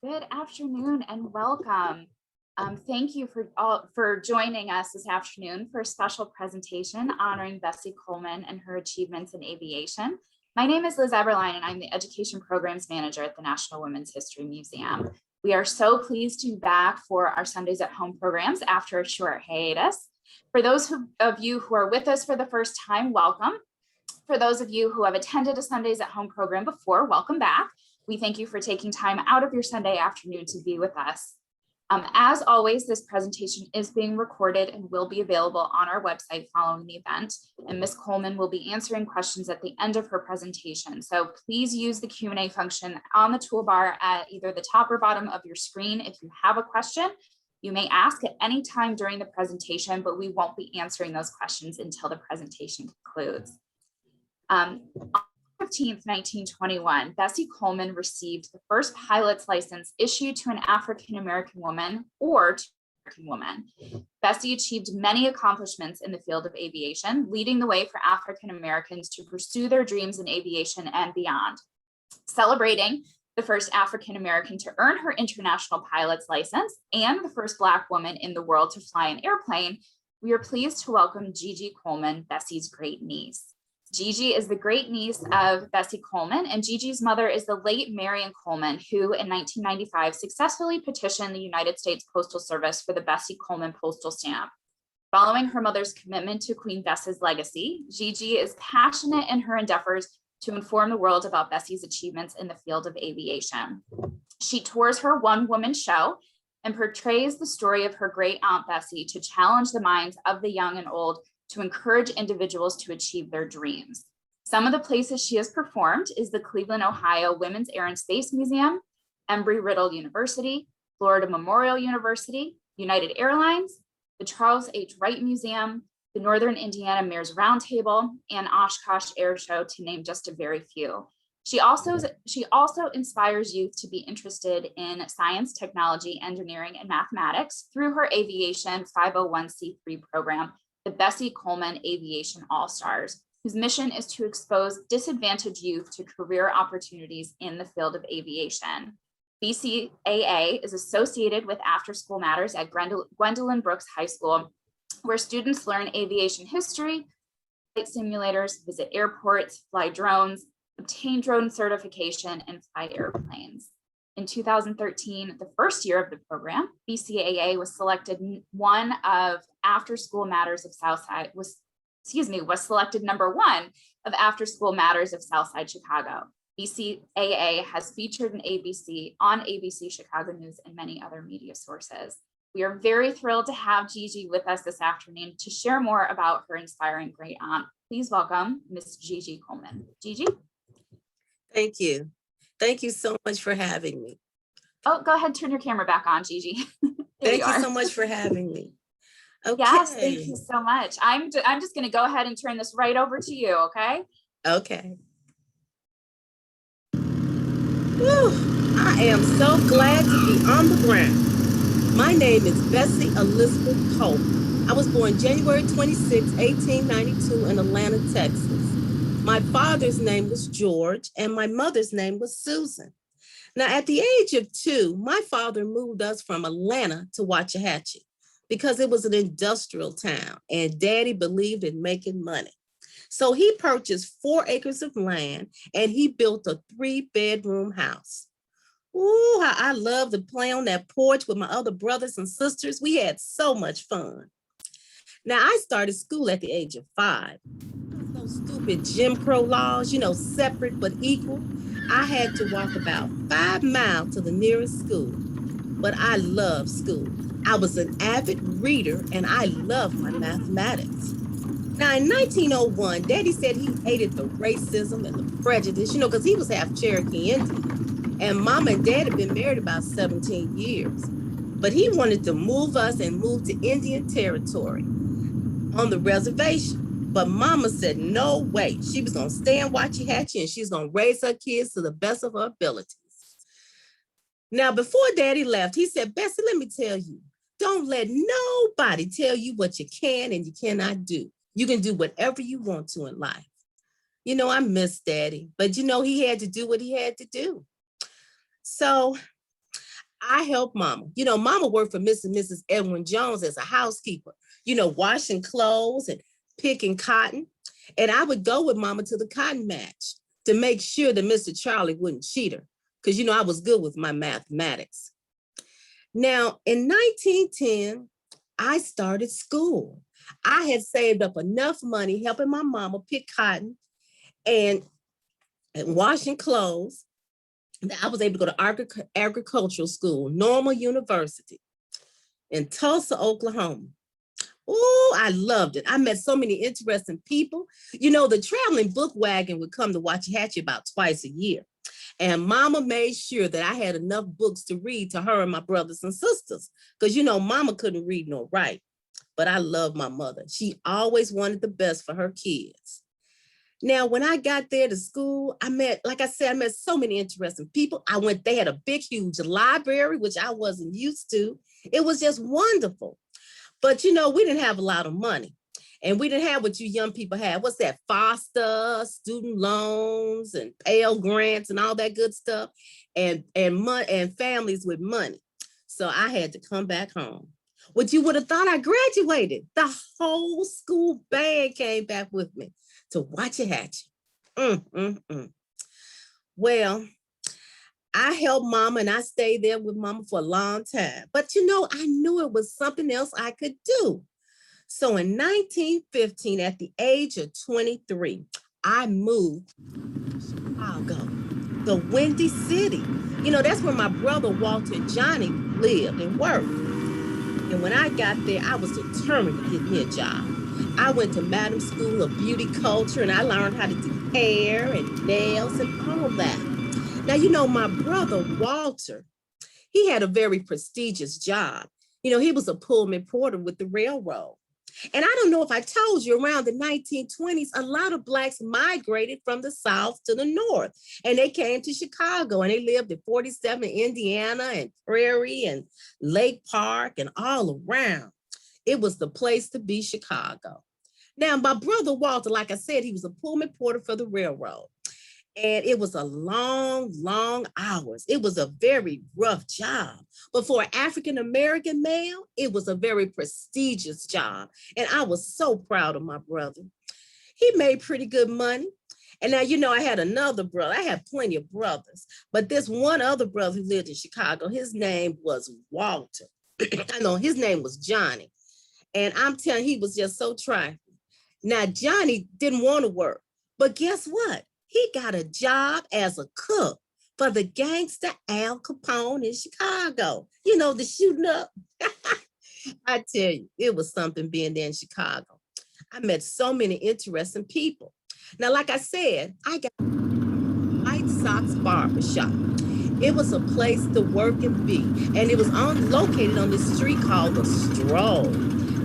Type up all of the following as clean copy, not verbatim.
Good afternoon and welcome. Thank you for joining us this afternoon for a special presentation honoring Bessie Coleman and her achievements in aviation. My name is Liz Eberline and I'm the Education Programs Manager at the National Women's History Museum. We are so pleased to be back for our Sundays at Home programs after a short hiatus. For those of you who are with us for the first time, welcome. For those of you who have attended a Sundays at Home program before, welcome back. We thank you for taking time out of your Sunday afternoon to be with us. As always, this presentation is being recorded and will be available on our website following the event. And Ms. Coleman will be answering questions at the end of her presentation. So please use the Q&A function on the toolbar at either the top or bottom of your screen. If you have a question, you may ask at any time during the presentation, but we won't be answering those questions until the presentation concludes. On 15th, 1921, Bessie Coleman received the first pilot's license issued to an African-American woman or to an American woman. Bessie achieved many accomplishments in the field of aviation, leading the way for African-Americans to pursue their dreams in aviation and beyond. Celebrating the first African-American to earn her international pilot's license and the first Black woman in the world to fly an airplane, we are pleased to welcome Gigi Coleman, Bessie's great niece. Gigi is the great niece of Bessie Coleman, and Gigi's mother is the late Marion Coleman, who in 1995 successfully petitioned the United States Postal Service for the Bessie Coleman postal stamp. Following her mother's commitment to Queen Bess's legacy, Gigi is passionate in her endeavors to inform the world about Bessie's achievements in the field of aviation. She tours her one-woman show and portrays the story of her great aunt Bessie to challenge the minds of the young and old to encourage individuals to achieve their dreams. Some of the places she has performed is the Cleveland, Ohio Women's Air and Space Museum, Embry-Riddle University, Florida Memorial University, United Airlines, the Charles H. Wright Museum, the Northern Indiana Mayor's Roundtable, and Oshkosh Air Show, to name just a very few. She also inspires youth to be interested in science, technology, engineering, and mathematics through her aviation 501c3 program, the Bessie Coleman Aviation All-Stars, whose mission is to expose disadvantaged youth to career opportunities in the field of aviation. BCAA is associated with After School Matters at Gwendolyn Brooks High School, where students learn aviation history, flight simulators, visit airports, fly drones, obtain drone certification, and fly airplanes. In 2013, the first year of the program, BCAA was selected one of After School Matters of Southside, was selected number one of After School Matters of Southside Chicago. BCAA has featured on ABC Chicago News and many other media sources. We are very thrilled to have Gigi with us this afternoon to share more about her inspiring great aunt. Please welcome Miss Gigi Coleman. Gigi? Thank you. Thank you so much for having me. Oh, go ahead, turn your camera back on, Gigi. Thank you so much for having me. Okay. Yes, thank you so much. I'm just going to go ahead and turn this right over to you, okay? Okay. Whew, I am so glad to be on the ground. My name is Bessie Elizabeth Coleman. I was born January 26, 1892 in Atlanta, Texas. My father's name was George and my mother's name was Susan. Now, at the age of 2, my father moved us from Atlanta to Waxahachie because it was an industrial town and Daddy believed in making money. So he purchased 4 acres of land and he built a 3-bedroom house. Ooh, how I loved to play on that porch with my other brothers and sisters. We had so much fun. Now, I started school at the age of 5. Those stupid Jim Crow laws, separate but equal. I had to walk about 5 miles to the nearest school, but I loved school. I was an avid reader and I loved my mathematics. Now in 1901, Daddy said he hated the racism and the prejudice, because he was half Cherokee Indian. And Mom and Dad had been married about 17 years. But he wanted to move us and move to Indian Territory on the reservation. But Mama said, no way. She was going to stay in Waxahachie and she's going to raise her kids to the best of her abilities. Now, before Daddy left, he said, Bessie, let me tell you, don't let nobody tell you what you can and you cannot do. You can do whatever you want to in life. I miss Daddy, but he had to do what he had to do. So I helped mama. Mama worked for Mr. and Mrs. Edwin Jones as a housekeeper, washing clothes and picking cotton. And I would go with mama to the cotton match to make sure that Mr. Charlie wouldn't cheat her. Because, I was good with my mathematics. Now, in 1910, I started school. I had saved up enough money helping my mama pick cotton and washing clothes. I was able to go to agricultural school, Normal University in Tulsa, Oklahoma. Oh, I loved it. I met so many interesting people. The traveling book wagon would come to Waxahachie about twice a year. And mama made sure that I had enough books to read to her and my brothers and sisters. Because, mama couldn't read nor write. But I love my mother. She always wanted the best for her kids. Now, when I got there to school, I met so many interesting people. They had a big, huge library, which I wasn't used to. It was just wonderful. But, we didn't have a lot of money. And we didn't have what you young people have. What's that? FOSTA, student loans, and Pell Grants, and all that good stuff, and families with money. So I had to come back home. What you would have thought I graduated. The whole school band came back with me to Waxahachie. Well, I helped mama and I stayed there with mama for a long time. But I knew it was something else I could do. So in 1915, at the age of 23, I moved to Chicago, the Windy City. That's where my brother Walter Johnny lived and worked. And when I got there, I was determined to get me a job. I went to Madam School of Beauty Culture and I learned how to do hair and nails and all that. Now, my brother Walter, he had a very prestigious job. He was a Pullman porter with the railroad. And I don't know if I told you, around the 1920s, a lot of Blacks migrated from the South to the North. And they came to Chicago and they lived in 47 Indiana and Prairie and Lake Park and all around. It was the place to be, Chicago. Now, my brother Walter, like I said, he was a Pullman porter for the railroad. And it was a long, long hours. It was a very rough job. But for an African-American male, it was a very prestigious job. And I was so proud of my brother. He made pretty good money. And now, I had another brother. I had plenty of brothers. But this one other brother who lived in Chicago, his name was Walter. I know his name was Johnny. And I'm telling you, he was just so trifling. Now, Johnny didn't want to work. But guess what? He got a job as a cook for the gangster Al Capone in Chicago. The shooting up. I tell you, it was something being there in Chicago. I met so many interesting people. Now, like I said, I got White Sox Barbershop. It was a place to work and be. And it was located on this street called the Stroll.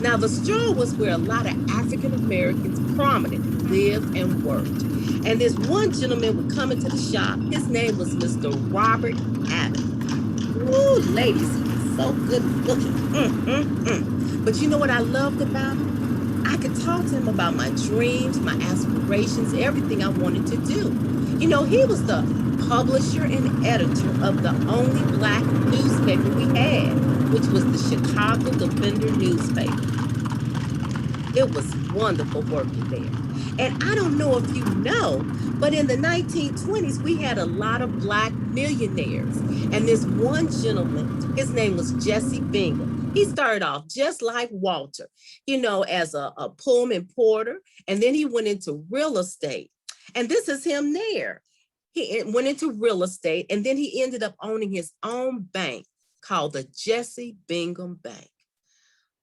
Now, the Stroll was where a lot of African Americans prominent lived and worked. And this one gentleman would come into the shop. His name was Mr. Robert Adams. Ooh, ladies, he was so good looking. But you know what I loved about him? I could talk to him about my dreams, my aspirations, everything I wanted to do. He was the publisher and editor of the only Black newspaper we had, which was the Chicago Defender newspaper. It was wonderful working there. And I don't know if you know, but in the 1920s, we had a lot of Black millionaires. And this one gentleman, his name was Jesse Bingham. He started off just like Walter, as a Pullman porter. And then he went into real estate. And this is him there. He went into real estate and then he ended up owning his own bank called the Jesse Bingham Bank.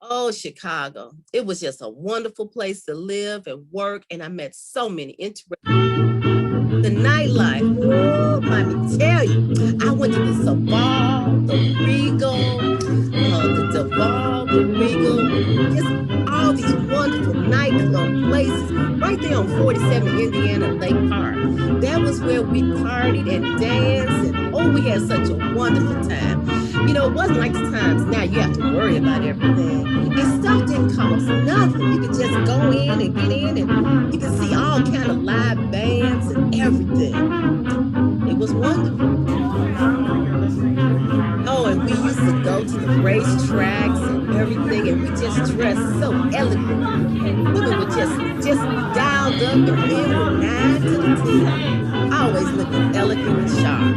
Oh, Chicago. It was just a wonderful place to live and work. And I met so many interesting. The nightlife, ooh, let me tell you, I went to the Savoy, the Regal, the Duval, the Regal, just all these wonderful nightclub places right there on 47 Indiana Lake Park. That was where we partied and danced, and oh, we had such a wonderful time. It wasn't like the times now you have to worry about everything. And stuff didn't cost nothing. You could just go in and get in and you could see all kind of live bands and everything. It was wonderful. Oh, and go to the racetracks and everything, and we just dressed so elegant. Women were just dialed up, and men were 9 to the 10, always looking elegant and sharp.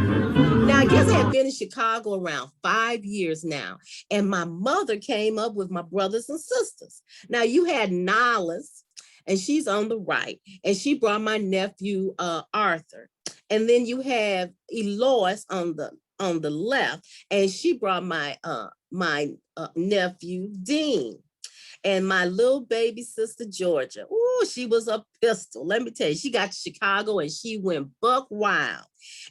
Now, I guess I had been in Chicago around 5 years now, and my mother came up with my brothers and sisters. Now, you had Nollis, and she's on the right, and she brought my nephew Arthur. And then you have Eloise on the left, and she brought my nephew Dean. And my little baby sister Georgia, oh, she was a pistol. Let me tell you, she got to Chicago and she went buck wild.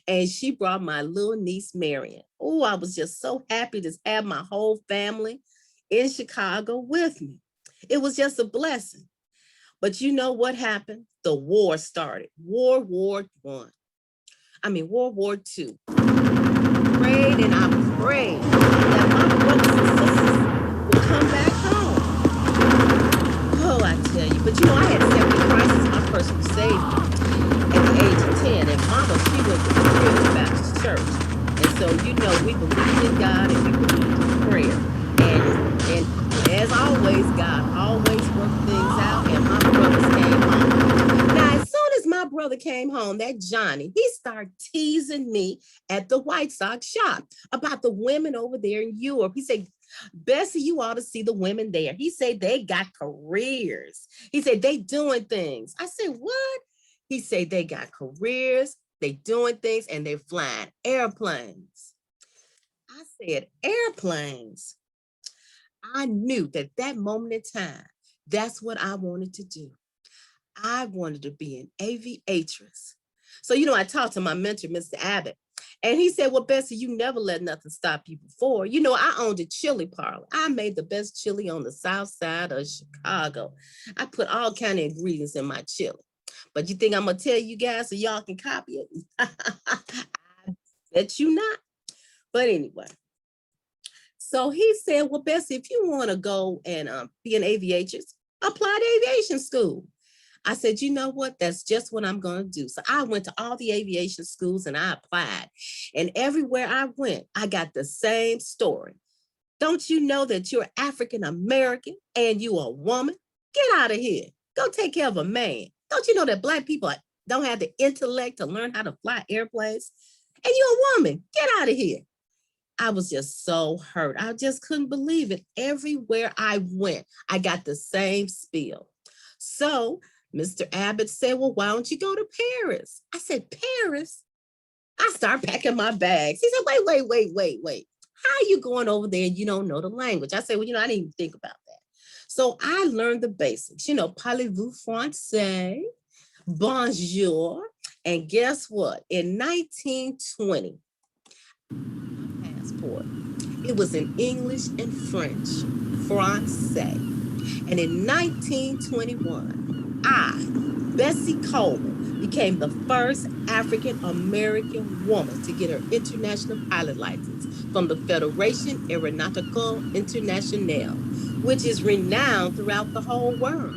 And she brought my little niece Marion. Oh, I was just so happy to have my whole family in Chicago with me. It was just a blessing. But you know what happened? The war started. World War II. Prayed and I prayed that my brothers and sisters would come back home. Oh, I tell you, but I had accepted Christ as my personal savior at the age of 10, and Mama, she went to the Christian Baptist church. And so, we believed in God and we believed in prayer. And as always, God always worked things out, and my brothers came home. Now, as soon as my brother came home, that Johnny, he started teasing me at the White Sox shop about the women over there in Europe. He said, Bessie, you ought to see the women there. He said they got careers. He said they doing things. I said, what? He said they got careers, they doing things, and they're flying airplanes. I said, airplanes. I knew that moment in time, that's what I wanted to do. I wanted to be an aviatress. So, I talked to my mentor, Mr. Abbott, and he said, well, Bessie, you never let nothing stop you before. I owned a chili parlor. I made the best chili on the south side of Chicago. I put all kind of ingredients in my chili. But you think I'm going to tell you guys so y'all can copy it? I bet you not. But anyway. So he said, well, Bessie, if you want to go and be an aviatress, apply to aviation school. I said, you know what? That's just what I'm going to do. So I went to all the aviation schools and I applied. And everywhere I went, I got the same story. Don't you know that you're African American and you a woman? Get out of here. Go take care of a man. Don't you know that Black people don't have the intellect to learn how to fly airplanes? And you're a woman. Get out of here. I was just so hurt. I just couldn't believe it. Everywhere I went, I got the same spiel. So Mr. Abbott said, well, why don't you go to Paris? I said, Paris? I started packing my bags. He said, wait. How are you going over there and you don't know the language? I said, well, I didn't even think about that. So I learned the basics, parlez-vous français, bonjour. And guess what? In 1920, passport, it was in English and French, français. And in 1921, I, Bessie Coleman, became the first African-American woman to get her international pilot license from the Fédération Aéronautique Internationale, which is renowned throughout the whole world.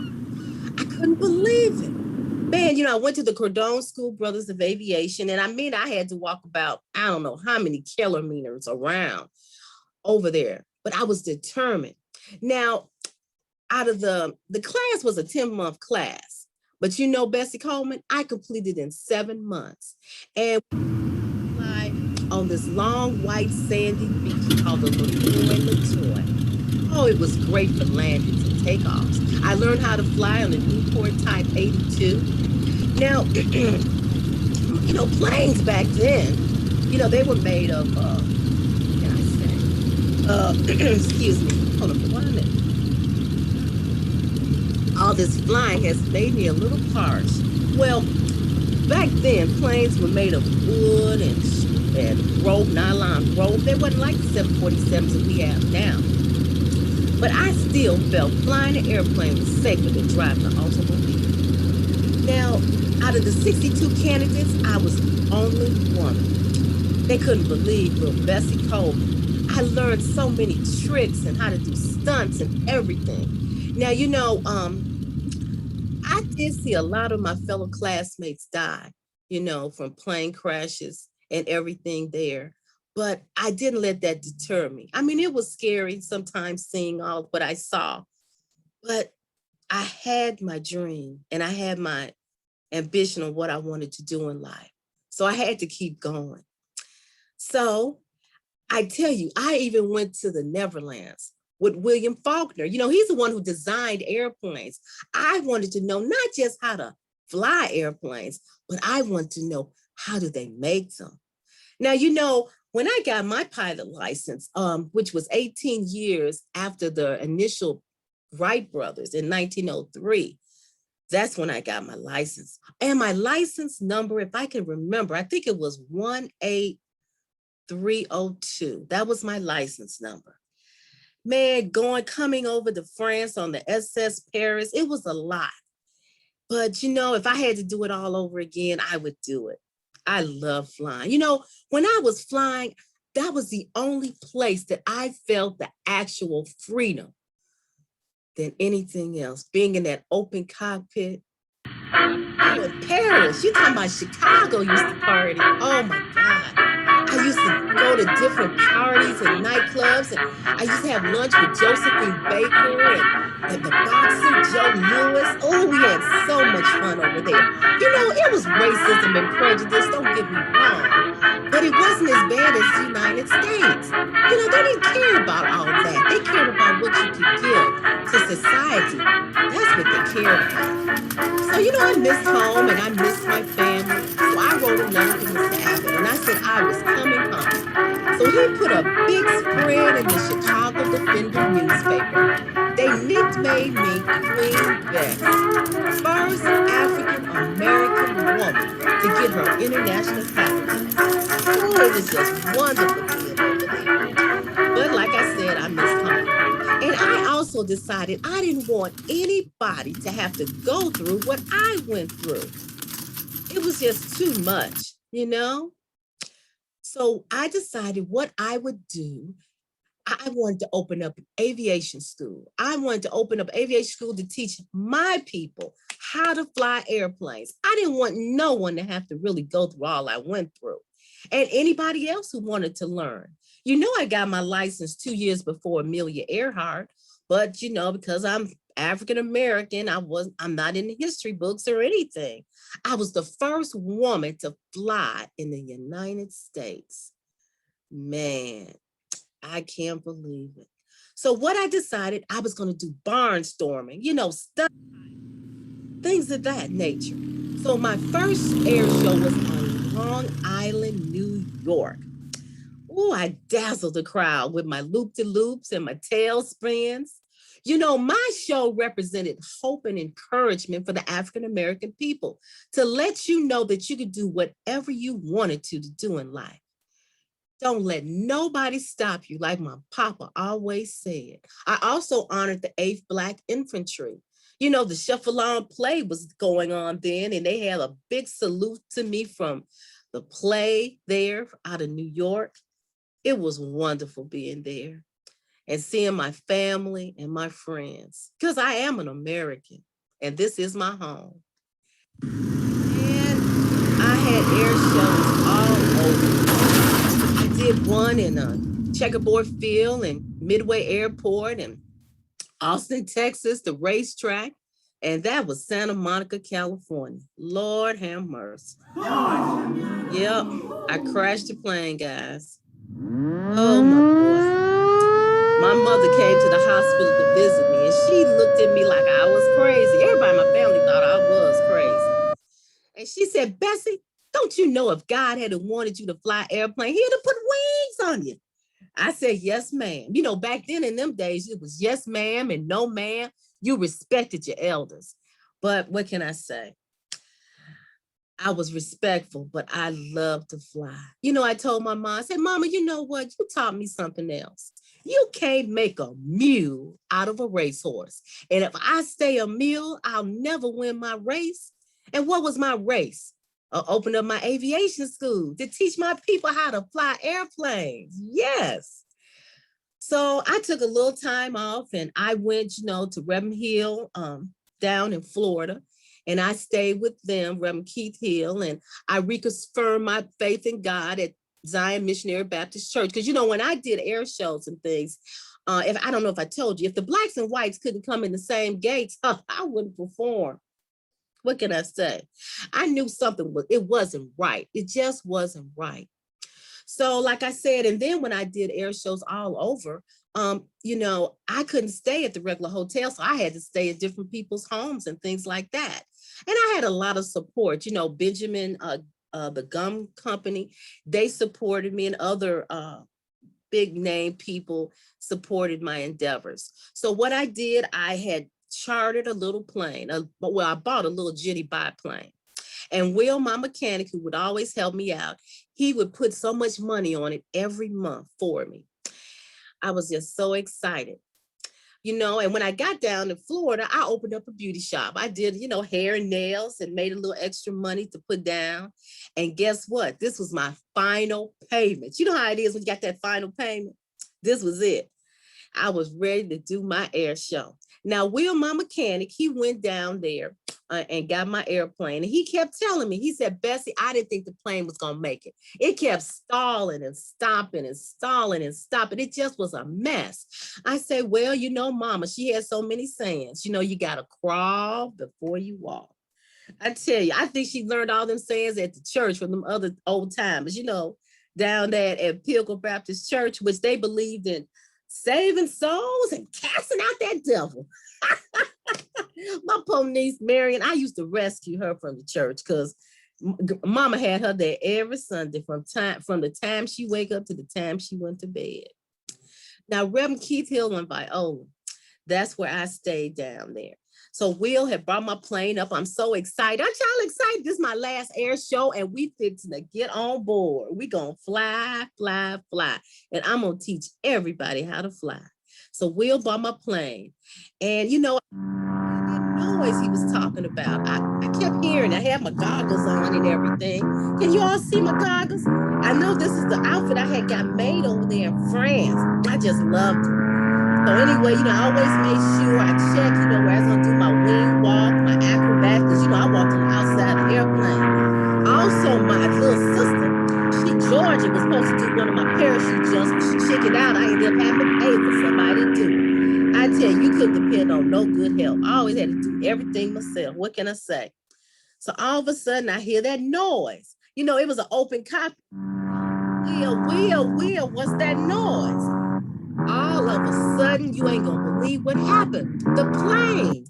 I couldn't believe it. Man, I went to the Cordon School Brothers of Aviation, and I had to walk about, I don't know how many kilometers around over there, but I was determined. Now, out of the class was a 10-month class, but Bessie Coleman, I completed in 7 months. And on this long white sandy beach called the Latoy. Oh, it was great for landings and takeoffs. I learned how to fly on a Newport Type 82. Now, planes back then, they were made of, what can I say? Excuse me, hold on for 1 minute. All this flying has made me a little harsh. Well, back then, planes were made of wood and rope, nylon rope. They wasn't like the 747s that we have now. But I still felt flying an airplane was safer than driving an automobile. Now, out of the 62 candidates, I was the only woman. They couldn't believe little Bessie Coleman. I learned so many tricks and how to do stunts and everything. Now, I did see a lot of my fellow classmates die, from plane crashes and everything there. but I didn't let that deter me. I mean, it was scary sometimes seeing all of what I saw, but I had my dream and I had my ambition on what I wanted to do in life. So I had to keep going. So I tell you, I even went to the Neverlands with William Faulkner. You know, he's the one who designed airplanes. I wanted to know not just how to fly airplanes, but I wanted to know how do they make them. Now, you know, when I got my pilot license, which was 18 years after the initial Wright brothers in 1903, that's when I got my license. And my license number, if I can remember, I think it was 18302. That was my license number. Man, coming over to France on the SS Paris, it was a lot. But you know, if I had to do it all over again, I would do it. I love flying. You know, when I was flying, that was the only place that I felt the actual freedom than anything else. Being in that open cockpit. Oh, in Paris, you talking about Chicago used to party. Oh my God. I used to go to different parties and nightclubs, and I used to have lunch with Josephine Baker and the boxer Joe Lewis. Oh, we had so much fun over there. You know, it was racism and prejudice, don't get me wrong, but it wasn't as bad as the United States. You know, they didn't care about all that. They cared about what you could give to society. That's what they cared about. So, you know, I missed home and I missed my family. So I wrote a letter to Mr. Abbott and I said I was coming home. So he put a big spread in the Chicago Defender newspaper. They nicknamed me Queen Bess, first African American woman to get her international pilot license. Oh, it was just wonderful being over there. But like I said, I missed home. And I also decided I didn't want anybody to have to go through what I went through. It was just too much, you know? So I decided what I would do. I wanted to open up aviation school. I wanted to open up aviation school to teach my people how to fly airplanes. I didn't want no one to have to really go through all I went through. And anybody else who wanted to learn. You know, I got my license 2 years before Amelia Earhart, but you know, because I'm African American, I'm not in the history books or anything. I was the first woman to fly in the United States. Man, I can't believe it. So what I decided, I was going to do barnstorming, you know, stuff, things of that nature. So my first air show was on Long Island, New York. Oh, I dazzled the crowd with my loop-de-loops and my tailspins. You know, my show represented hope and encouragement for the African-American people to let you know that you could do whatever you wanted to do in life. Don't let nobody stop you, like my papa always said. I also honored the 8th Black Infantry. You know, the Chef-Alon play was going on then, and they had a big salute to me from the play there out of New York. It was wonderful being there and seeing my family and my friends, because I am an American, and this is my home. And I had air shows all over. I did one in a checkerboard field and Midway Airport and Austin, Texas, the racetrack. And that was Santa Monica, California. Lord have mercy. Yep, I crashed the plane, guys. Oh my boy. My mother came to the hospital to visit me and she looked at me like I was crazy. Everybody in my family thought I was crazy. And she said, Bessie, don't you know if God had wanted you to fly airplane, he'd have put wings on you. I said, yes, ma'am. You know, back then in them days, it was yes, ma'am and no, ma'am. You respected your elders. But what can I say? I was respectful, but I love to fly. You know, I told my mom, I said, Mama, you know what? You taught me something else. You can't make a mule out of a racehorse. And if I stay a mule, I'll never win my race. And what was my race? Open up my aviation school to teach my people how to fly airplanes. Yes. So I took a little time off and I went, you know, to Reverend Hill down in Florida. And I stayed with them, Reverend Keith Hill, and I reconfirmed my faith in God at Zion Missionary Baptist Church. Because, when I did air shows and things, if I don't know if I told you, if the blacks and whites couldn't come in the same gates, I wouldn't perform. What can I say? I knew it wasn't right. It just wasn't right. So like I said, and then when I did air shows all over, I couldn't stay at the regular hotel. So I had to stay at different people's homes and things like that. And I had a lot of support, Benjamin, the gum company, they supported me, and other big name people supported my endeavors. So what I did, I had chartered a little plane. I bought a little jitty biplane. And Will, my mechanic, who would always help me out, he would put so much money on it every month for me. I was just so excited. And when I got down to Florida, I opened up a beauty shop. I did, hair and nails, and made a little extra money to put down. And guess what? This was my final payment. You know how it is when you got that final payment? This was it. I was ready to do my air show. Now, Will, my mechanic, he went down there and got my airplane. And he kept telling me, he said, Bessie, I didn't think the plane was going to make it. It kept stalling and stopping and stalling and stopping. It just was a mess. I said, well, Mama, she has so many sayings. You got to crawl before you walk. I tell you, I think she learned all them sayings at the church from them other old timers, down there at Pilgrim Baptist Church, which they believed in saving souls and casting out that devil. My poor niece, Marion, I used to rescue her from the church because Mama had her there every Sunday from the time she wake up to the time she went to bed. Now, Reverend Keith Hill and Viola, that's where I stayed down there. So Will had brought my plane up. I'm so excited. Aren't y'all excited? This is my last air show, and we fixing to get on board. We gonna fly, fly, fly. And I'm gonna teach everybody how to fly. So Will bought my plane. And that noise he was talking about, I kept hearing, I had my goggles on and everything. Can you all see my goggles? I know this is the outfit I had got made over there in France. I just loved it. So anyway, I always made sure I checked, where I was gonna do my wing walk, my acrobat, because I walked on the outside of the airplane. Also, my little sister, Georgia, was supposed to do one of my parachute jumps, but she chickened out. I ended up having to pay for somebody to do it. I tell you couldn't depend on no good help. I always had to do everything myself. What can I say? So all of a sudden, I hear that noise. It was an open cockpit. Will, what's that noise? All of a sudden, you ain't gonna believe what happened. The plane.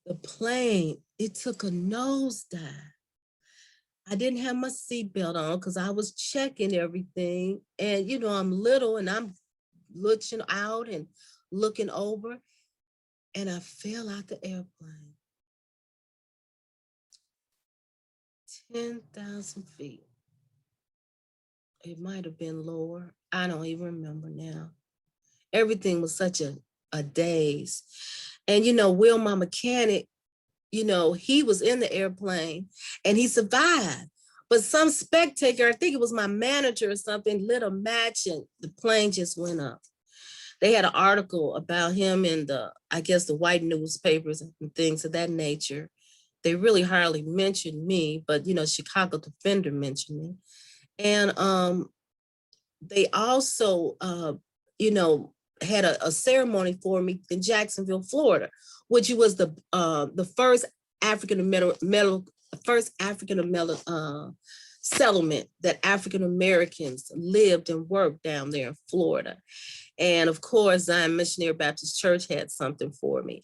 The plane, it took a nosedive. I didn't have my seatbelt on because I was checking everything. And, I'm little and I'm looking out and looking over. And I fell out the airplane. 10,000 feet. It might have been lower. I don't even remember now. Everything was such a daze. And, Will, my mechanic, he was in the airplane and he survived. But some spectator, I think it was my manager or something, lit a match and the plane just went up. They had an article about him in the white newspapers and things of that nature. They really hardly mentioned me, but, Chicago Defender mentioned me. And they also, had a ceremony for me in Jacksonville, Florida, which was the first African settlement that African Americans lived and worked down there in Florida. And of course, Zion Missionary Baptist Church had something for me.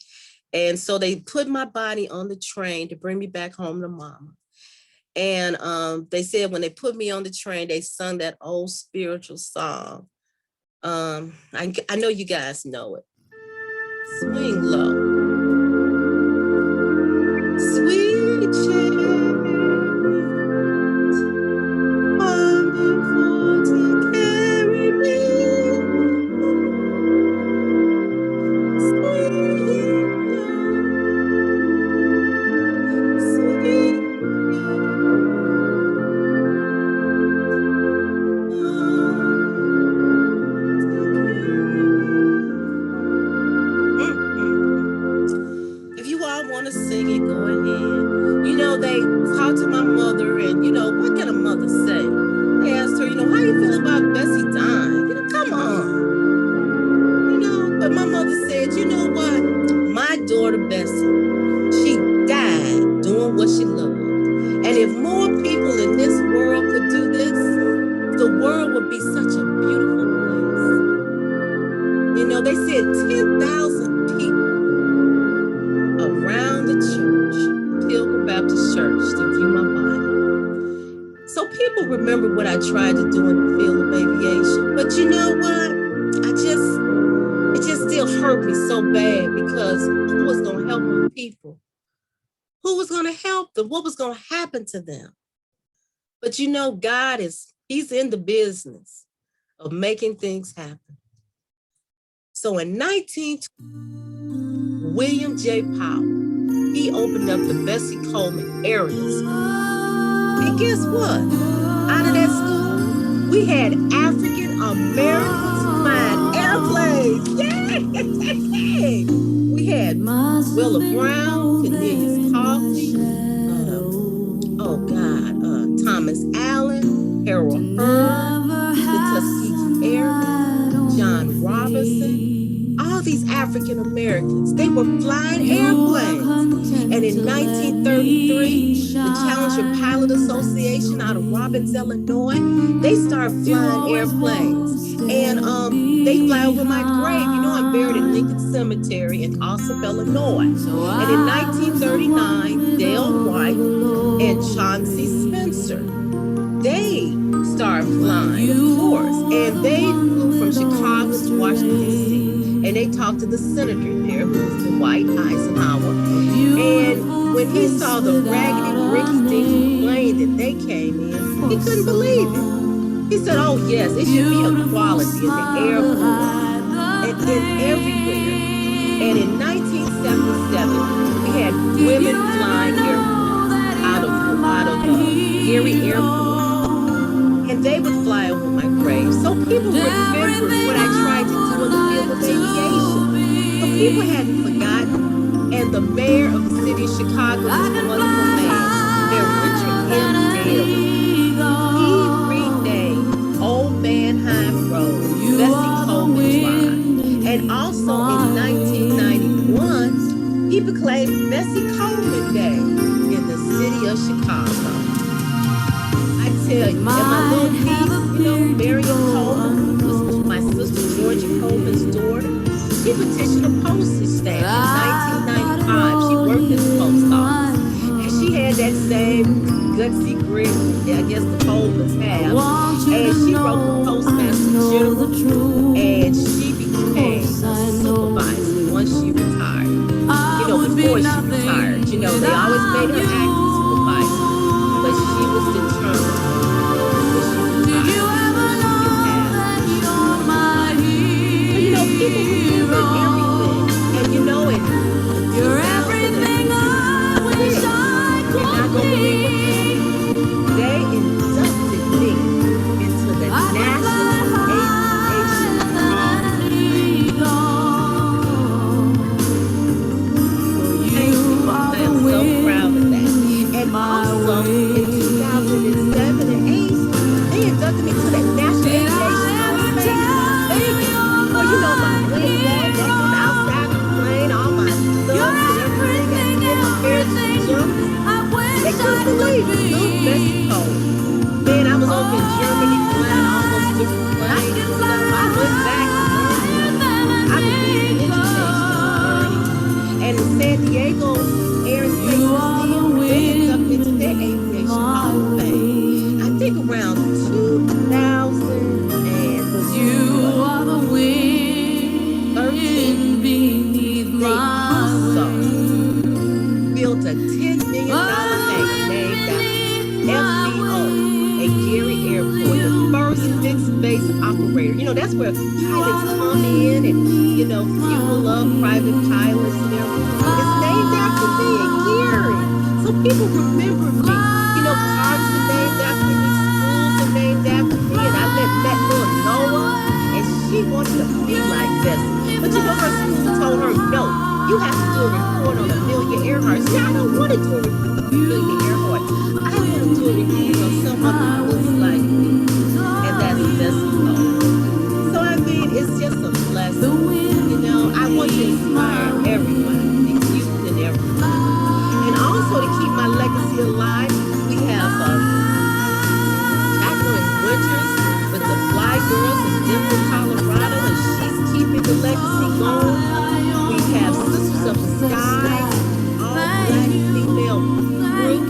And so they put my body on the train to bring me back home to Mama. And they said when they put me on the train, they sung that old spiritual song. I know you guys know it. Swing low. Sweet chariot, wonderful to carry me. kind of singing going in. You know, they talked to my mother, and what can a mother say? They asked her, how you feel about Bessie dying? Come on. But my mother said, you know what? My daughter Bessie, she died doing what she loved. And if more people in this world could do this, the world would be such a beautiful place. They said 10,000 people around the church, Pilgrim Baptist Church, to view my body. So people remember what I tried to do in the field of aviation. But you know what? It just still hurt me so bad, because who was going to help my people? Who was going to help them? What was going to happen to them? But God He's in the business of making things happen. So in 1920, William J. Powell, he opened up the Bessie Coleman Aerial School. And guess what? Out of that school, we had African Americans flying airplanes. Yay! We had Willa Brown, Cornelius Coffey, Thomas Allen, Harold Hurd, the Tuskegee Airmen, John Robinson. All these African Americans, they were flying airplanes. And in 1933, the Challenger Pilot Association out of Robbins, Illinois, they started flying airplanes. And they fly over my grave. I'm buried in Lincoln Cemetery in Ossip, Illinois. And in 1939, Dale White and Chauncey Spencer, they started flying, of course. And they flew from Chicago to Washington, D.C. And they talked to the senator there, who was Dwight Eisenhower. And when he saw the raggedy, rinky-dinky plane that they came in, he couldn't believe it. He said, oh yes, it should be equality in the Air Force and everywhere. And in 1977, we had women flying airplanes out of Gary Airport. And they would fly over my grave. So people remembered what I tried to do in the field of aviation. But people hadn't forgotten. And the mayor of the city of Chicago was a wonderful man, Mayor Richard M. Daley. He renamed Old Manheim Road Bessie Coleman Drive. And also in 1991, he proclaimed Bessie Coleman Day in the city of Chicago. I tell you, and my little niece, Marion Coleman, was my sister Georgia Coleman's daughter. She petitioned a postage stamp in 1995. She worked at the post office. And she had that same gutsy grit that I guess the Colemans have. And she wrote the Postmaster General. And she became a supervisor once she retired. Before she retired. They always made her act as supervisor. But she was determined. People remember everything. And you're everything I wish I could be. They inducted me into the National Aviation Hall of Fame. I'm so proud of that. And also in 2007 and 8, they inducted me to the National Aviation Hall of Fame. My wing walk outside the plane, all my stuff and everything, and my parents jumped. They couldn't believe it. Little Bessie Coleman. Man, I was over in Germany flying all those different planes and stuff. I went back and learned. I believe in education. And in San Diego Air and Space Museum, they inducted into their aviation hall of fame. I think around 2000 and you are the wind beneath my wings. Built a $10 million hangar named after FBO at Gary Airport, the first fixed base operator. That's where pilots come in and, fuel up private pilots and everything. It's named after me at Gary. So people remember me. Parks are named after me, schools are named after me, and I met little Noah, and she wanted to be like Bessie. But her school told her, no, you have to do a report on on Amelia Earhart. See, I don't want to do a review on Amelia Earhart. I want to do a review on someone who looks like me, and that's Bessie Coleman. So I mean, it's just a blessing. You know, I want to inspire everybody, the youth and everybody. And also to keep my legacy alive, we have Jacqueline Winters with the Fly Girls in Denver, Colorado, and she's keeping the legacy going. We have Sisters of the Sky, all Black female group.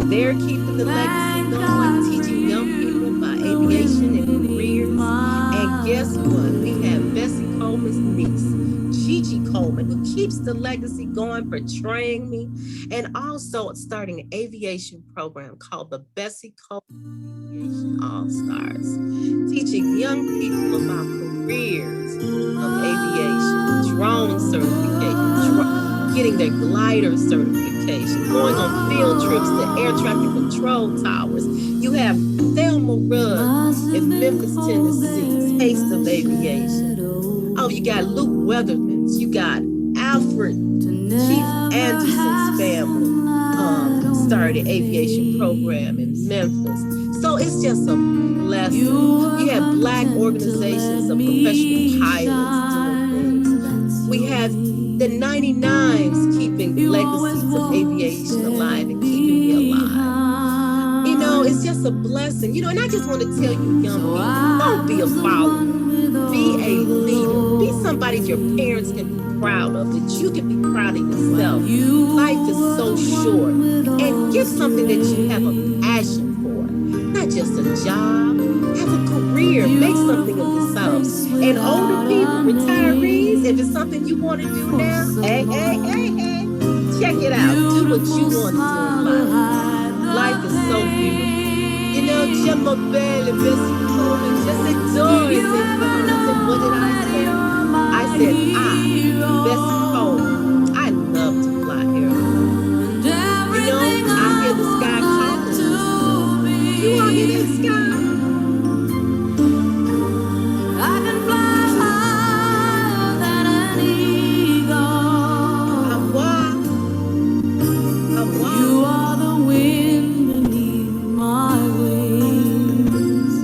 They're keeping the legacy going, teaching young people about aviation and careers. And guess what? We have Bessie Coleman's niece, Gigi Coleman, who keeps the legacy going, portraying me, and also starting an aviation program called the Bessie Coleman Aviation All-Stars, teaching young people about careers of aviation, drone certification, getting their glider certification, going on field trips to air traffic control towers. You have Thelma Rudd in Memphis, Tennessee, Taste of Aviation. Oh, you got Luke Weathermans, you got Alfred Chief Anderson's family started aviation program in Memphis. So it's just a blessing. You have Black organizations of professional pilots doing things. We have the 99s keeping legacies of aviation alive and keeping me alive. You know, it's just a blessing. You know, and I just want to tell you young people, don't be a follower. Be a leader. Be somebody your parents can be proud of, that you can be proud of yourself. Life is so short. And get something that you have a passion for. Not just a job. Have a career. Make something of yourself. And older people, retirees, if it's something you want to do now, hey, check it out. Do what you want to do in life. Life is so beautiful. You know, je m'appelle Bessie Coleman, just adore it. And what did I say? I said, Bessie Coleman, I love to fly airplanes. You know, I hear the sky calling. You all hear that sky? I can fly higher than an eagle. You are the wind beneath my wings.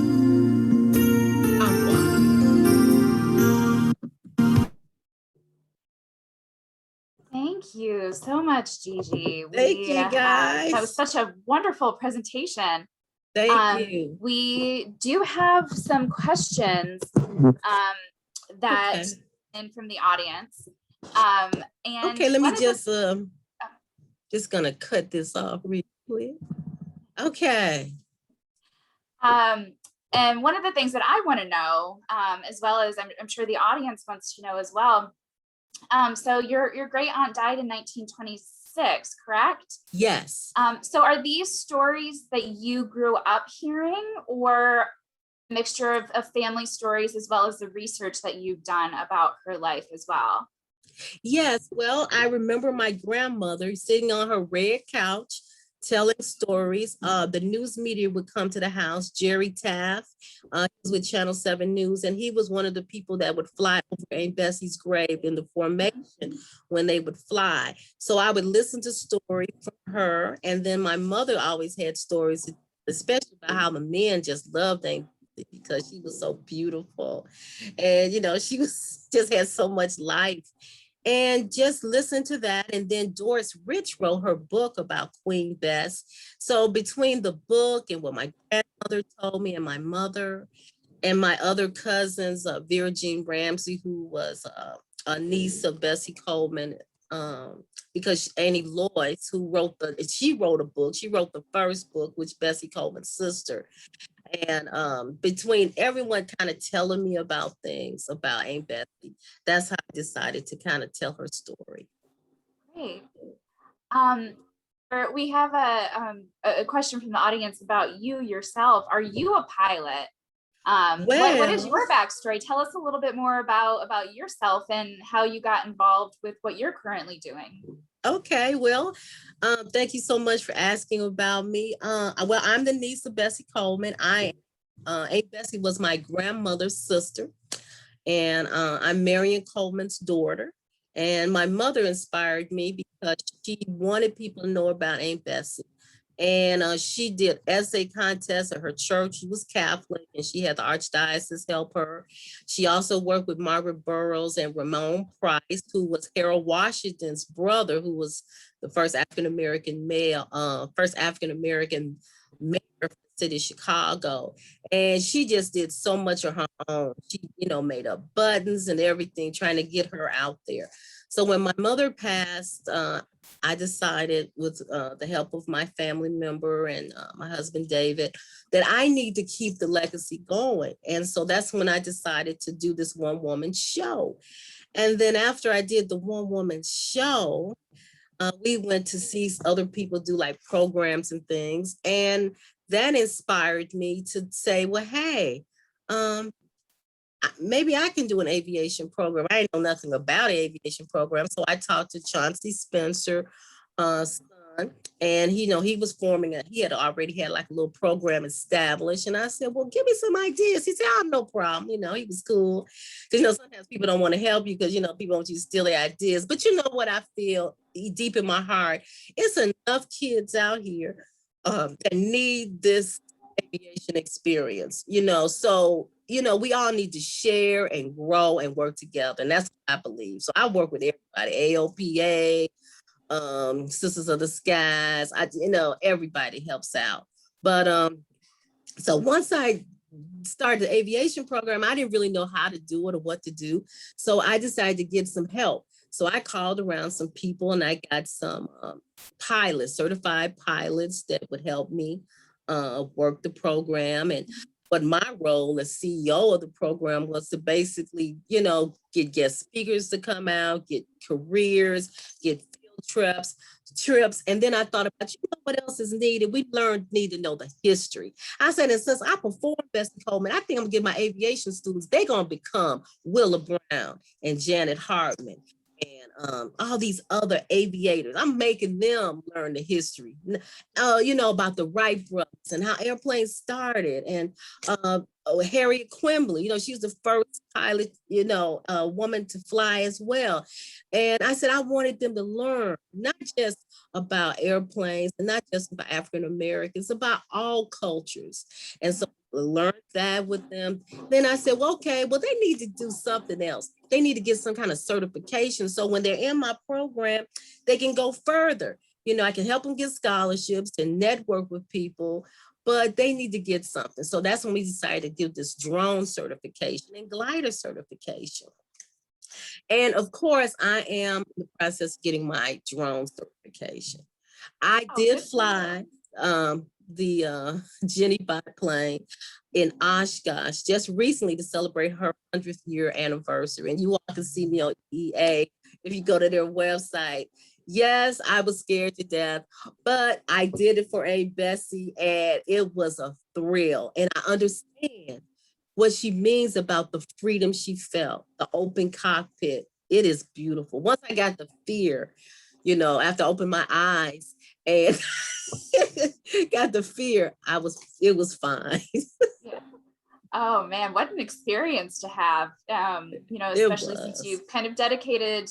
Thank you so much, Gigi. Thank you, guys. That was such a wonderful presentation. Thank you. We do have some questions that in from the audience. And okay, let me just gonna cut this off real quick. Okay. And one of the things that I want to know, as well as I'm sure the audience wants to know as well. So your great aunt died in 1926, correct? Yes. So are these stories that you grew up hearing, or a mixture of family stories as well as the research that you've done about her life as well? Yes. Well, I remember my grandmother sitting on her red couch telling stories. The news media would come to the house. Jerry Taft, he was with Channel 7 News, and he was one of the people that would fly over Aunt Bessie's grave in the formation when they would fly. So I would listen to stories from her, and then my mother always had stories, especially about how the men just loved Aunt Bessie because she was so beautiful, and you know, she was just had so much life. And just listen to that. And then Doris Rich wrote her book about Queen Bess. So between the book and what my grandmother told me and my mother and my other cousins, Vera Jean Ramsey, who was a niece of Bessie Coleman, because Annie Lloyd, she wrote a book. She wrote the first book, which Bessie Coleman's sister. And between everyone kind of telling me about things about Aunt Bessie, that's how I decided to kind of tell her story. Great. We have a question from the audience about you yourself. Are you a pilot? What is your backstory? Tell us a little bit more about yourself and how you got involved with what you're currently doing. Okay, well, thank you so much for asking about me. Well, I'm the niece of Bessie Coleman. Aunt Bessie was my grandmother's sister, and I'm Marion Coleman's daughter. And my mother inspired me because she wanted people to know about Aunt Bessie. And she did essay contests at her church. She was Catholic and she had the archdiocese help her. She also worked with Margaret Burroughs and Ramon Price, who was Harold Washington's brother, who was the first African-American male, first African-American mayor for the city of Chicago. And she just did so much on her own. She, made up buttons and everything, trying to get her out there. So when my mother passed, I decided with the help of my family member and my husband, David, that I need to keep the legacy going. And so that's when I decided to do this one woman show. And then after I did the one woman show, we went to see other people do like programs and things. And that inspired me to say, well, hey, maybe I can do an aviation program. I didn't know nothing about an aviation program. So I talked to Chauncey Spencer, son, and he was he had already had like a little program established. And I said, well, give me some ideas. He said, oh, no problem. He was cool. Because, sometimes people don't want to help you because, people want you to steal their ideas. But you know what I feel deep in my heart? It's enough kids out here that need this aviation experience, so we all need to share and grow and work together, and that's what I believe. So I work with everybody, AOPA, Sisters of the Skies. Everybody helps out. But so once I started the aviation program, I didn't really know how to do it or what to do, so I decided to get some help. So I called around some people and I got some pilots, certified pilots that would help me work the program. And but my role as CEO of the program was to basically, get guest speakers to come out, get careers, get field trips. And then I thought about, what else is needed? Need to know the history. I said, and since I performed Bessie Coleman, I think I'm gonna get my aviation students, they're gonna become Willa Brown and Janet Hartman and all these other aviators. I'm making them learn the history, about the Wright brothers and how airplanes started. And Harriet Quimbley, she's the first pilot, woman to fly as well. And I said, I wanted them to learn not just about airplanes and not just about African Americans, about all cultures. And so learned that with them. Then I said, well, okay, well, they need to do something else. They need to get some kind of certification. So when they're in my program, they can go further. I can help them get scholarships and network with people, but they need to get something. So that's when we decided to give this drone certification and glider certification. And of course, I am in the process of getting my drone certification. I did fly the Jenny biplane in Oshkosh just recently to celebrate her 100th year anniversary. And you all can see me on EA if you go to their website. Yes, I was scared to death, but I did it for Aunt Bessie and it was a thrill. And I understand what she means about the freedom she felt, the open cockpit. It is beautiful. Once I got the fear, after I opened my eyes and got the fear, it was fine. Yeah. Oh man, what an experience to have, especially since you've kind of dedicated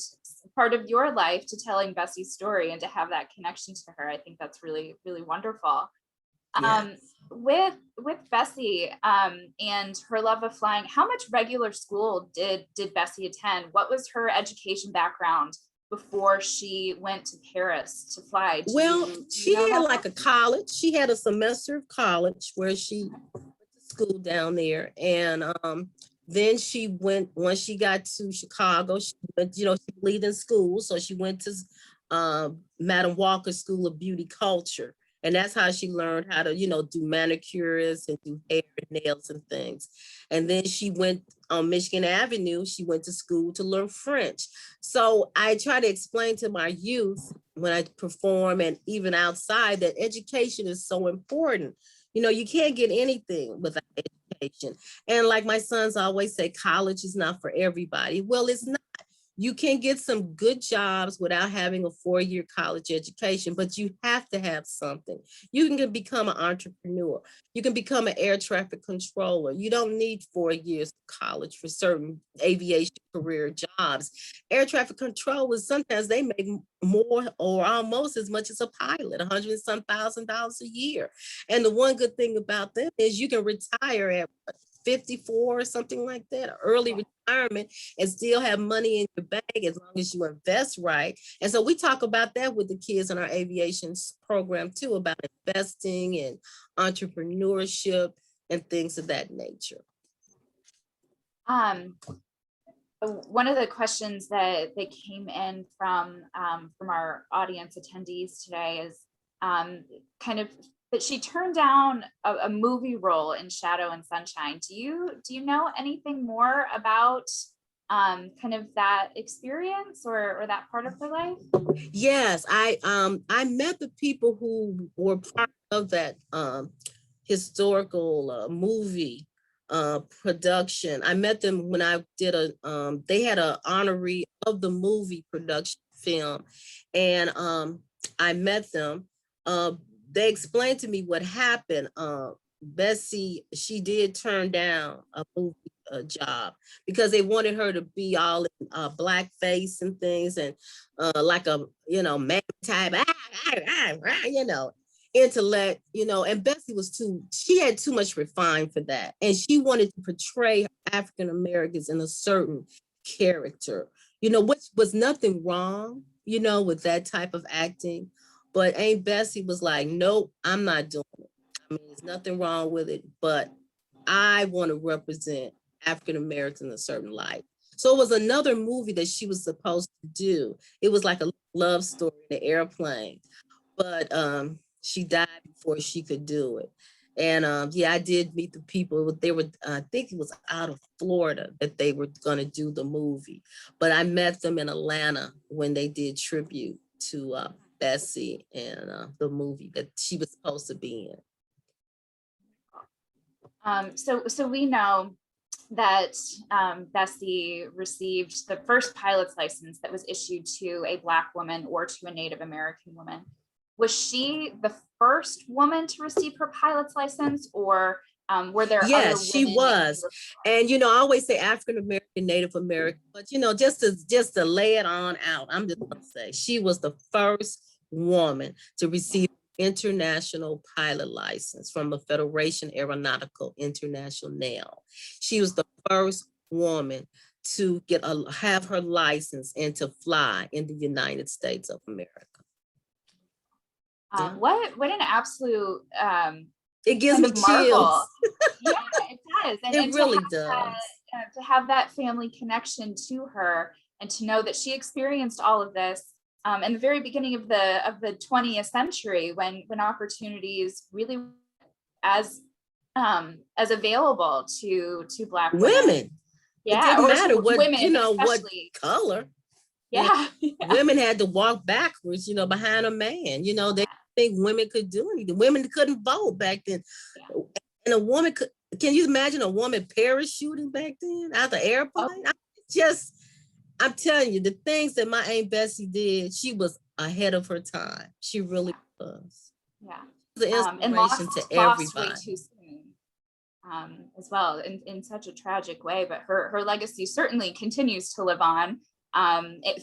part of your life to telling Bessie's story and to have that connection to her. I think that's really, really wonderful. Yes. With Bessie and her love of flying, how much regular school did Bessie attend? What was her education background before she went to Paris to fly? She had like a college. She had a semester of college where she went to school down there. And then she went, once she got to Chicago, she went, she believed in school. So she went to Madam Walker School of Beauty Culture. And that's how she learned how to, do manicures and do hair and nails and things. And then she went on Michigan Avenue. She went to school to learn French. So I try to explain to my youth when I perform and even outside that education is so important. You can't get anything without education. And like my sons always say, college is not for everybody. Well, it's not. you can get some good jobs without having a 4-year college education, but you have to have something. You can become an entrepreneur. You can become an air traffic controller. You don't need 4 years of college for certain aviation career jobs. Air traffic controllers, sometimes they make more or almost as much as a pilot, $100 and some thousand a year. And the one good thing about them is you can retire at 54 or something like that, early retirement, and still have money in your bag as long as you invest right. And so we talk about that with the kids in our aviation program too, about investing and entrepreneurship and things of that nature. One of the questions that came in from our audience attendees today is kind of that she turned down a movie role in Shadow and Sunshine. Do you know anything more about kind of that experience or that part of her life? Yes, I met the people who were part of that historical movie production. I met them when I did they had an honorary of the movie production film, and I met them. They explained to me what happened. Bessie, she did turn down a movie job because they wanted her to be all in blackface and things, and like a man type, intellect, and Bessie she had too much refined for that, and she wanted to portray African Americans in a certain character, which was nothing wrong, with that type of acting. But Aunt Bessie was like, nope, I'm not doing it. I mean, there's nothing wrong with it, but I want to represent African Americans in a certain light. So it was another movie that she was supposed to do. It was like a love story in the airplane, but she died before she could do it. And yeah, I did meet the people. They were, I think it was out of Florida that they were going to do the movie, but I met them in Atlanta when they did tribute to Bessie and the movie that she was supposed to be in. So we know that Bessie received the first pilot's license that was issued to a Black woman or to a Native American woman. Was she the first woman to receive her pilot's license, or were there Yes, other she was. And I always say African American, Native American, but just to lay it on out, I'm just gonna say she was the first woman to receive international pilot license from the Federation Aeronautical Internationale. She was the first woman to have her license and to fly in the United States of America. Yeah. What an absolute it gives me chills. Yeah, it does. And really does. To have that family connection to her and to know that she experienced all of this in the very beginning of the 20th century when opportunities really as available to Black women. Yeah, it didn't matter what women, what color. Yeah. Women had to walk backwards, behind a man. They think women could do anything. Women couldn't vote back then. Yeah. And a woman could, can you imagine a woman parachuting back then out the airplane? Oh. I'm telling you, the things that my Aunt Bessie did, she was ahead of her time. She really was. Yeah. The inspiration to everybody. Way too soon, as well, in such a tragic way, but her legacy certainly continues to live on.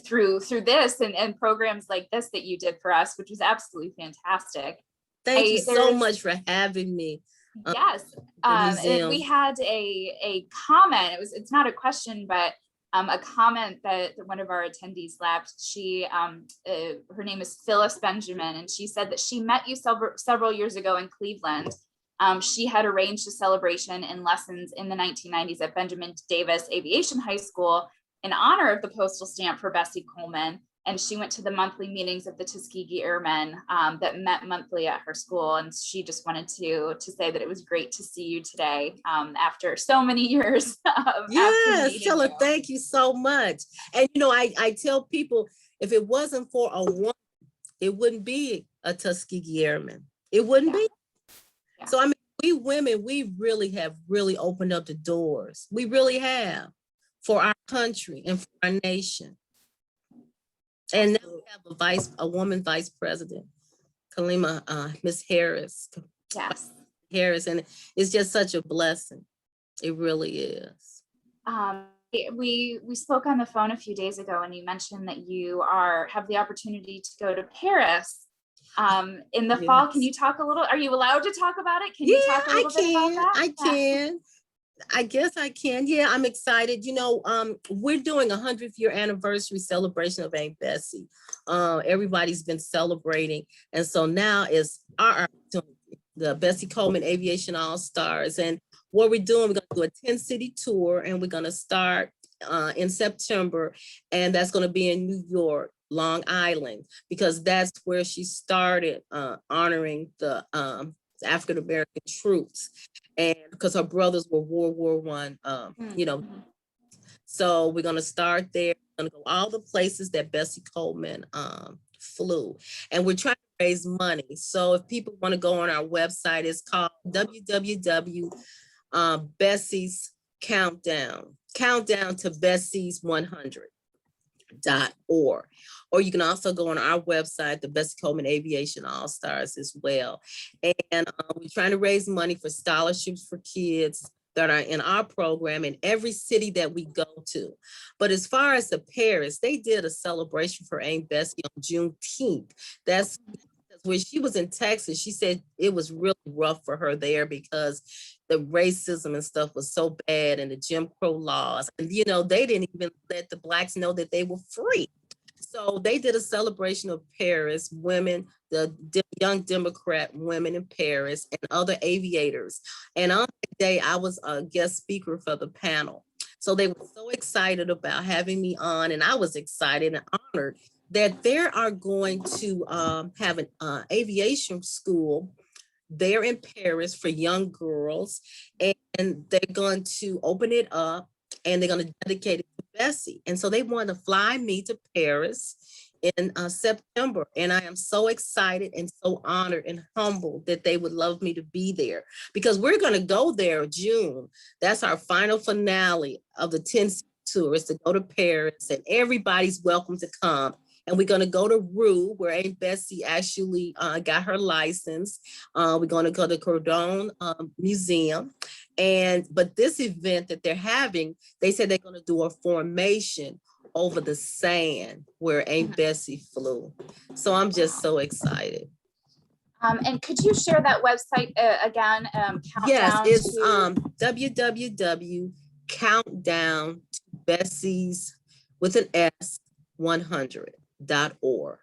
Through this and programs like this that you did for us, which was absolutely fantastic. Thank you so much for having me. Yes, and we had a comment. It's not a question, but a comment that one of our attendees left. She, her name is Phyllis Benjamin, and she said that she met you several years ago in Cleveland. She had arranged a celebration and lessons in the 1990s at Benjamin Davis Aviation High School in honor of the postal stamp for Bessie Coleman. And she went to the monthly meetings of the Tuskegee Airmen that met monthly at her school. And she just wanted to say that it was great to see you today after so many years. Yes, tell her thank you so much. And I tell people, if it wasn't for a woman, it wouldn't be a Tuskegee Airman. It wouldn't be. Yeah. So I mean, we women, we really have opened up the doors. We really have. For our country and for our nation. And now we have a woman vice president, Kalima, Miss Yes. Harris, and it's just such a blessing. It really is. We spoke on the phone a few days ago, and you mentioned that you have the opportunity to go to Paris in the fall. Can you talk a little? Are you allowed to talk about it? Can you talk a little bit about that? I can. I guess I can. Yeah, I'm excited. We're doing a 100th year anniversary celebration of Aunt Bessie. Everybody's been celebrating. And so now is our opportunity, the Bessie Coleman Aviation All-Stars. And what we're doing, we're going to do a 10-city tour, and we're going to start in September. And that's going to be in New York, Long Island, because that's where she started honoring the African-American troops. And because her brothers were World War I, so we're going to start there. We're going to go all the places that Bessie Coleman flew. And we're trying to raise money. So if people want to go on our website, it's called Bessie's Countdown to Bessie's 100.org. Or you can also go on our website, the Bessie Coleman Aviation All-Stars as well. And we're trying to raise money for scholarships for kids that are in our program in every city that we go to. But as far as the Paris, they did a celebration for Aunt Bessie on Juneteenth. That's when she was in Texas. She said it was really rough for her there because the racism and stuff was so bad, and the Jim Crow laws. And, they didn't even let the Blacks know that they were free. So they did a celebration of Paris, women, the young Democrat women in Paris, and other aviators. And on that day, I was a guest speaker for the panel. So they were so excited about having me on, and I was excited and honored that they are going to have an aviation school there in Paris for young girls, and they're going to open it up, and they're going to dedicate it to Bessie. And so they want to fly me to Paris in September. And I am so excited and so honored and humbled that they would love me to be there, because we're going to go there June. That's our final finale of the 10 tours, to go to Paris, and everybody's welcome to come. And we're going to go to Rue, where Aunt Bessie actually got her license. We're going to go to Cordon Museum. But this event that they're having, they said they're going to do a formation over the sand where Aunt Bessie flew. So I'm just so excited. And could you share that website again? Yes, it's www.countdown to Bessie's with an S 100.org.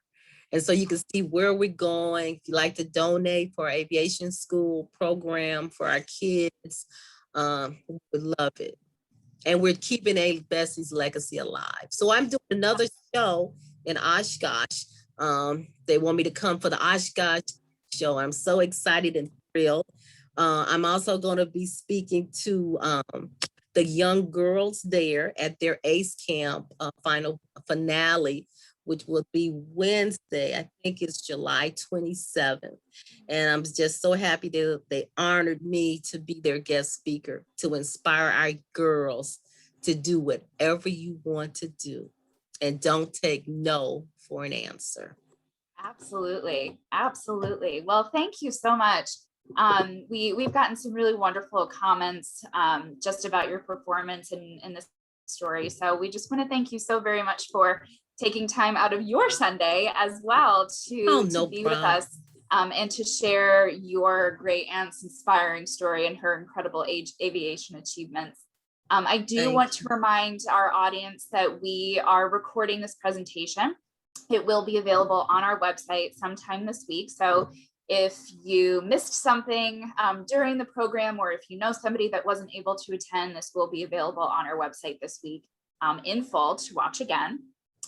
And so you can see where we're going. If you like to donate for our aviation school program for our kids, we would love it. And we're keeping Aunt Bessie's legacy alive. So I'm doing another show in Oshkosh. They want me to come for the Oshkosh show. I'm so excited and thrilled. I'm also going to be speaking to the young girls there at their ACE camp final finale, which will be Wednesday. I think it's July 27th. And I'm just so happy that they honored me to be their guest speaker, to inspire our girls to do whatever you want to do, and don't take no for an answer. Absolutely. Absolutely. Well, thank you so much. We've gotten some really wonderful comments just about your performance in this story. So we just want to thank you so very much for taking time out of your Sunday as well to be with us and to share your great aunt's inspiring story and her incredible aviation achievements. I do want to remind our audience that we are recording this presentation. It will be available on our website sometime this week. So if you missed something during the program, or if you know somebody that wasn't able to attend, this will be available on our website this week in full to watch again.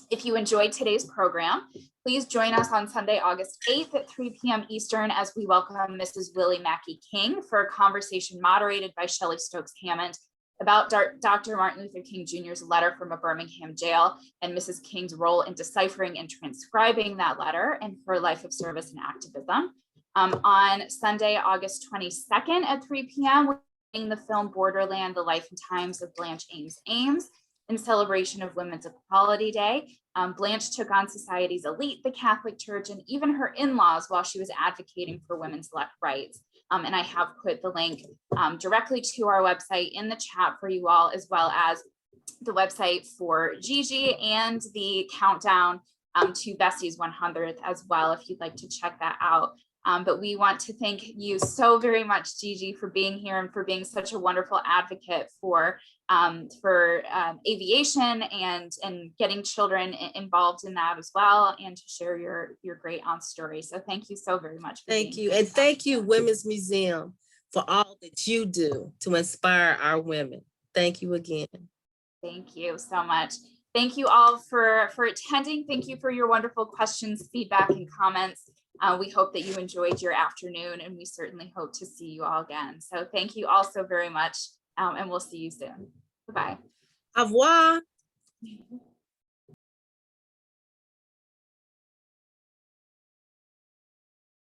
If you enjoyed today's program, please join us on Sunday, August 8th at 3 p.m. Eastern as we welcome Mrs. Willie Mackey King for a conversation moderated by Shelley Stokes Hammond about Dr. Martin Luther King Jr.'s letter from a Birmingham jail and Mrs. King's role in deciphering and transcribing that letter and her life of service and activism. On Sunday, August 22nd at 3 p.m., we're seeing the film Borderland, The Life and Times of Blanche Ames Ames in celebration of Women's Equality Day. Blanche took on society's elite, the Catholic Church, and even her in-laws while she was advocating for women's rights. And I have put the link directly to our website in the chat for you all, as well as the website for Gigi and the countdown to Bessie's 100th as well, if you'd like to check that out. But we want to thank you so very much, Gigi, for being here and for being such a wonderful advocate for aviation and getting children involved in that as well, and to share your great aunt's story. So thank you so very much. Thank you. And thank you, Women's Museum, for all that you do to inspire our women. Thank you again. Thank you so much. Thank you all for attending. Thank you for your wonderful questions, feedback, and comments. We hope that you enjoyed your afternoon, and we certainly hope to see you all again. So thank you all so very much, and we'll see you soon. Bye-bye. Au revoir.